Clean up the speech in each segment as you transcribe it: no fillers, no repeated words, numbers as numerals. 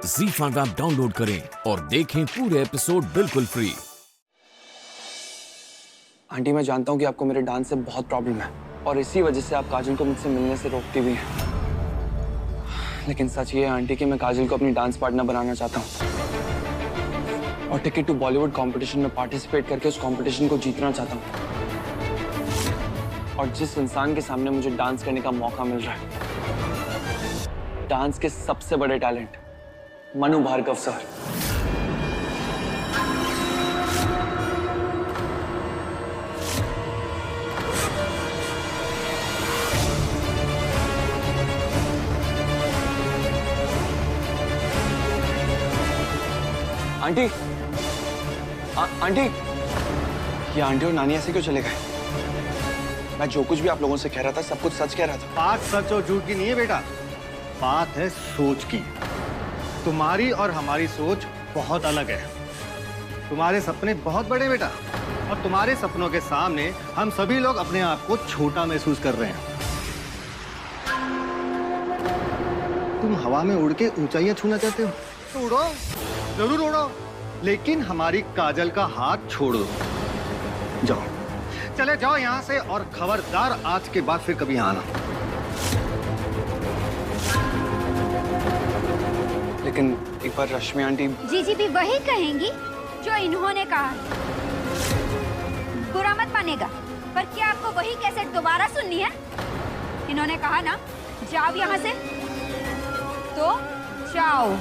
ZEE5 app download करें और देखें पूरे एपिसोड बिल्कुल फ्री। आंटी, मैं जानता हूँ कि आपको मेरे डांस से बहुत प्रॉब्लम है और इसी वजह से आप काजल को मुझसे मिलने से रोकती भी हैं। लेकिन सच ये है आंटी कि मैं काजल को अपनी डांस पार्टनर बनाना चाहता हूँ और टिकट टू बॉलीवुड कंपटीशन में पार्टिसिपेट करके उस कंपटीशन को जीतना चाहता हूँ। और जिस इंसान के सामने मुझे डांस करने का मौका मिल रहा है, डांस के सबसे बड़े talent Manu Bhargav sir. Aunty, aunty, ये आंटी और नानी ऐसे क्यों चले गए? मैं जो कुछ भी आप लोगों से कह रहा था सब कुछ सच कह रहा था। बात सच और झूठ की नहीं है बेटा, बात है सोच की। तुम्हारी और हमारी सोच बहुत अलग है। तुम्हारे सपने बहुत बड़े बेटा, और तुम्हारे सपनों के सामने हम सभी लोग अपने आप को छोटा महसूस कर रहे हैं। तुम हवा में उड़ के ऊंचाइयां छूना चाहते हो तो उड़ो, जरूर उड़ो, लेकिन हमारी काजल का हाथ छोड़ दो। जाओ, चले जाओ यहाँ से, और खबरदार आज के बाद फिर कभी आना। लेकिन एक बार रश्मि आंटी जीजी भी वही कहेंगी जो इन्होंने कहा। बुरा मत मानेगा, पर क्या आपको वही कैसेट दोबारा सुननी है? इन्होंने कहा ना, जाओ यहाँ से, तो जाओ।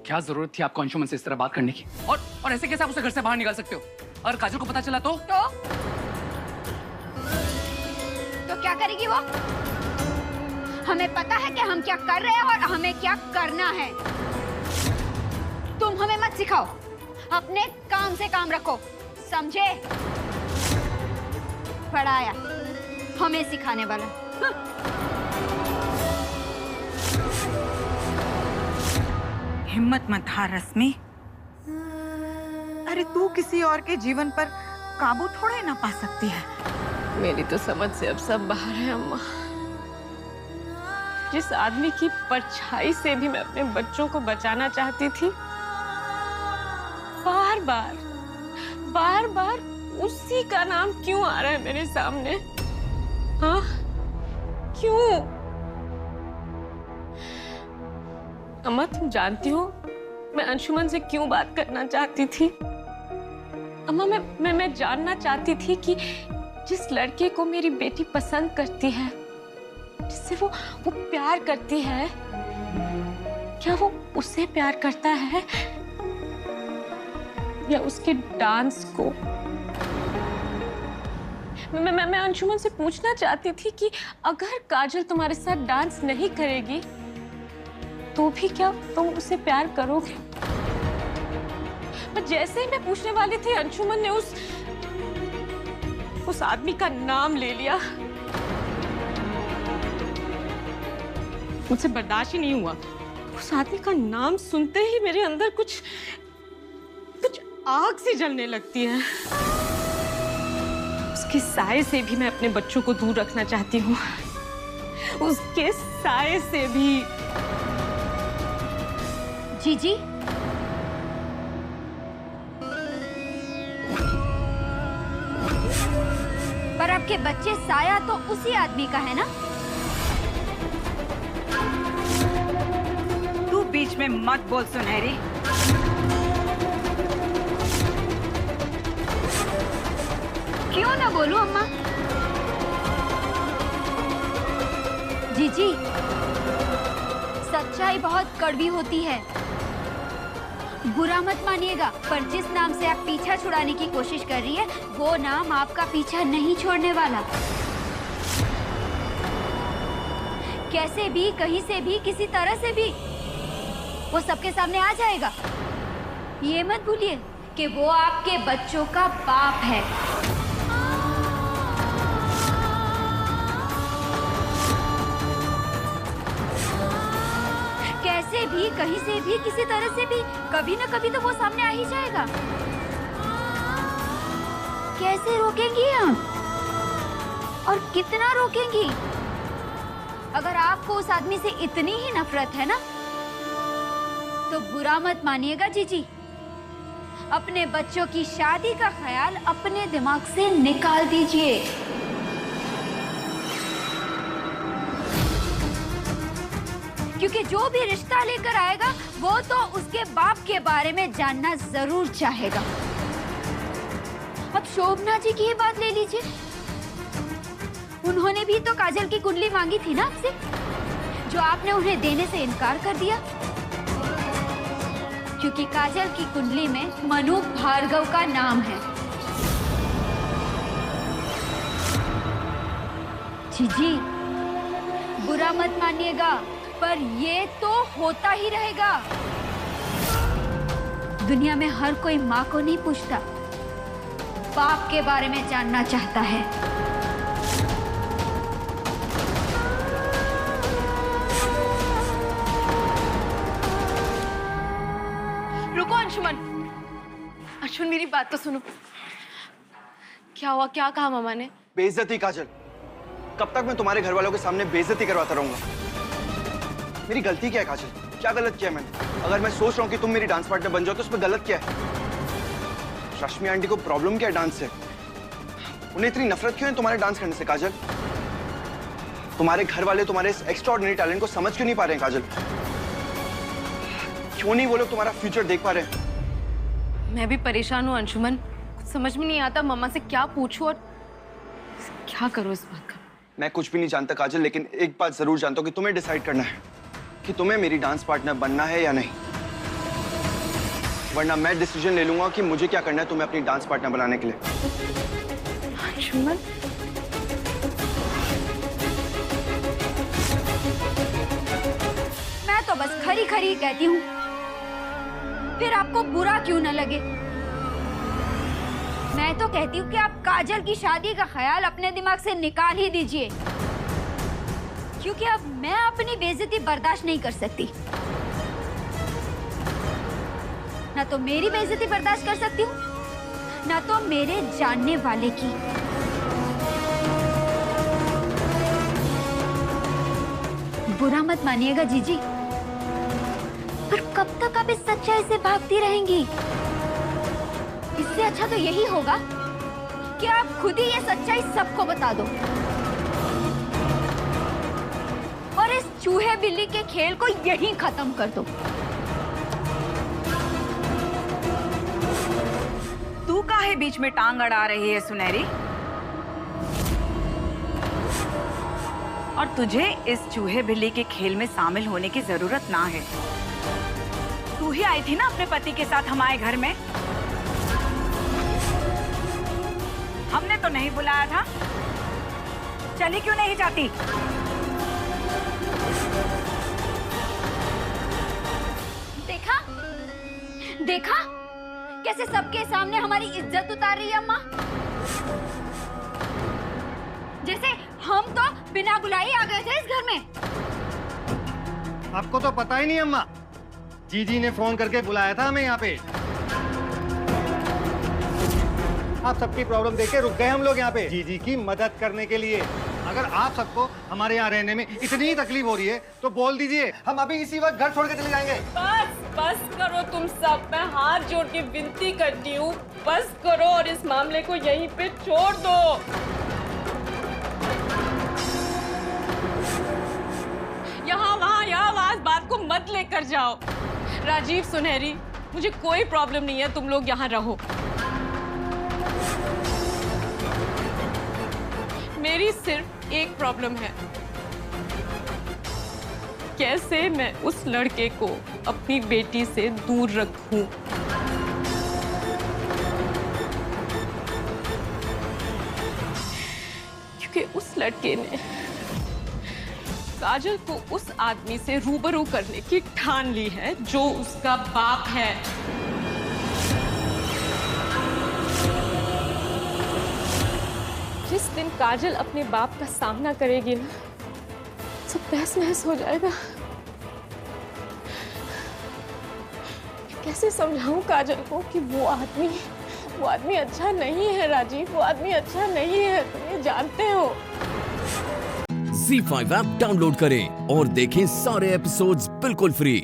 क्या जरूरत थी आपको अंशुमन से इस तरह बात करने की? और ऐसे कैसे आप उसे घर से बाहर निकाल सकते हो? और काजल को पता चला तो क्या करेगी वो? हमें पता है कि हम क्या कर रहे हैं और हमें क्या करना है। तुम हमें मत सिखाओ, अपने काम से काम रखो, समझे? पढ़ाया हमें सिखाने वाला। हिम्मत मत हार रश्मि। अरे तू किसी और के जीवन पर काबू थोड़े ना पा सकती है। मेरी तो समझ से अब सब बाहर है अम्मा। जिस आदमी की परछाई से भी मैं अपने बच्चों को बचाना चाहती थी, बार बार उसी का नाम क्यों आ रहा है मेरे सामने? हाँ, क्यों? अम्मा, तुम जानती हो मैं अंशुमन से क्यों बात करना चाहती थी? अम्मा, मैं जानना चाहती थी कि जिस लड़के को मेरी बेटी पसंद करती है, जिससे वो प्यार करती है, क्या वो उससे प्यार करता है या उसके डांस को? मैं अंशुमन से पूछना चाहती थी कि अगर काजल तुम्हारे साथ डांस नहीं करेगी तो भी क्या तुम उससे प्यार करोगे? पर जैसे ही मैं पूछने वाली थी, अंशुमन ने उस आदमी का नाम ले लिया। मुझसे बर्दाश्त ही नहीं हुआ। उस आदमी का नाम सुनते ही मेरे अंदर कुछ आग सी जलने लगती है। उसके साए से भी मैं अपने बच्चों को दूर रखना चाहती हूँ, उसके साए से भी। जीजी, पर आपके बच्चे साया तो उसी आदमी का है ना? तू बीच में मत बोल सुनहरी। क्यों ना बोलूं अम्मा? जीजी, सच्चाई बहुत कड़वी होती है। बुरा मत मानिएगा, पर जिस नाम से आप पीछा छुड़ाने की कोशिश कर रही है, वो नाम आपका पीछा नहीं छोड़ने वाला। कैसे भी, कहीं से भी, किसी तरह से भी वो सबके सामने आ जाएगा। ये मत भूलिए कि वो आपके बच्चों का बाप है। कैसे भी, कहीं से भी, किसी तरह से भी, कभी ना कभी तो वो सामने आ ही जाएगा। कैसे रोकेंगी आप? और कितना रोकेंगी? अगर आपको उस आदमी से इतनी ही नफरत है ना, तो बुरा मत मानिएगा जीजी। अपने बच्चों की शादी का ख्याल अपने दिमाग से निकाल दीजिए। क्योंकि जो भी रिश्ता लेकर आएगा वो तो उसके बाप के बारे में जानना जरूर चाहेगा। अब शोभना जी की ही बात ले लीजिए। उन्होंने भी तो काजल की कुंडली मांगी थी ना आपसे, जो आपने उन्हें देने से इनकार कर दिया। क्योंकि काजल की कुंडली में मनु भार्गव का नाम है। जीजी, बुरा मत मानिएगा, पर ये तो होता ही रहेगा। दुनिया में हर कोई माँ को नहीं पूछता, बाप के बारे में जानना चाहता है। रुको अंशुमन, अंशुमन मेरी बात तो सुनो। क्या हुआ? क्या कहा मामा ने? बेइज्जती काजल, कब तक मैं तुम्हारे घर वालों के सामने बेइज्जती करवाता रहूंगा? मेरी गलती क्या है काजल? क्या गलत किया मैंने? अगर मैं सोच रहा हूँ कि तुम मेरी डांस पार्टनर बन जाओ तो उसमें गलत क्या है? रश्मि आंटी को प्रॉब्लम क्या है डांस से? उन्हें इतनी नफरत क्यों है तुम्हारे डांस करने से काजल? तुम्हारे घर वाले तुम्हारे इस एक्स्ट्राऑर्डिनरी टैलेंट को समझ क्यों नहीं पा रहे हैं काजल? क्यों नहीं वो लोग तुम्हारा फ्यूचर देख पा रहे हैं? मैं भी परेशान हूँ अंशुमन, कुछ समझ में नहीं आता मम्मा से क्या पूछूं और क्या करूँ इस बात का। मैं कुछ भी नहीं जानता काजल, लेकिन एक बात जरूर जानता हूँ कि तुम्हें डिसाइड करना है कि तुम्हें मेरी डांस पार्टनर बनना है या नहीं, वरना मैं डिसीजन ले लूंगा कि मुझे क्या करना है तुम्हें अपनी डांस पार्टनर बनाने के लिए। अंशुमन, मैं तो बस खरी खरी कहती हूँ, फिर आपको बुरा क्यों न लगे। मैं तो कहती हूँ कि आप काजल की शादी का ख्याल अपने दिमाग से निकाल ही दीजिए, क्योंकि अब मैं अपनी बेइज्जती बर्दाश्त नहीं कर सकती। ना तो मेरी बेइज्जती बर्दाश्त कर सकती हूँ, ना तो मेरे जानने वाले की। बुरा मत मानिएगा जीजी, पर कब तक आप इस सच्चाई से भागती रहेंगी? इससे अच्छा तो यही होगा कि आप खुद ही ये सच्चाई सबको बता दो और इस चूहे बिल्ली के खेल को यहीं खत्म कर दो। तू काहे बीच में टांग अड़ा रही है सुनहरी? और तुझे इस चूहे बिल्ली के खेल में शामिल होने की जरूरत ना है। तू ही आई थी ना अपने पति के साथ हमारे घर में? हमने तो नहीं बुलाया था। चली क्यों नहीं जाती? देखा देखा कैसे सबके सामने हमारी इज्जत उतार रही है अम्मा। जैसे हम तो बिना बुलाए आ गए थे इस घर में। आपको तो पता ही नहीं अम्मा, जीजी ने फोन करके बुलाया था हमें यहाँ पे। आप सबकी प्रॉब्लम देख के रुक गए हम लोग यहाँ पे जीजी की मदद करने के लिए। अगर आप सबको हमारे यहाँ रहने में इतनी तकलीफ हो रही है तो बोल दीजिए, हम अभी इसी वक्त घर छोड़ के चले जाएंगे। बस बस करो तुम सब, मैं हाथ जोड़ के विनती करती हूँ, बस करो और इस मामले को यहीं पे छोड़ दो। यहाँ वहाँ यहाँ वहाँ बात को मत लेकर जाओ। राजीव, सुनहरी, मुझे कोई प्रॉब्लम नहीं है, तुम लोग यहाँ रहो। मेरी सिर्फ एक प्रॉब्लम है, कैसे मैं उस लड़के को अपनी बेटी से दूर रखूं। क्योंकि उस लड़के ने काजल को उस आदमी से रूबरू करने की ठान ली है जो उसका बाप है। जिस दिन काजल अपने बाप का सामना करेगी ना, सब तहस नहस हो जाएगा। कैसे समझाऊं काजल को कि वो आदमी वो आदमी अच्छा नहीं है राजीव, वो आदमी अच्छा नहीं है, तुम ये जानते हो। ZEE5 ऐप डाउनलोड करें और देखें सारे एपिसोड्स बिल्कुल फ्री।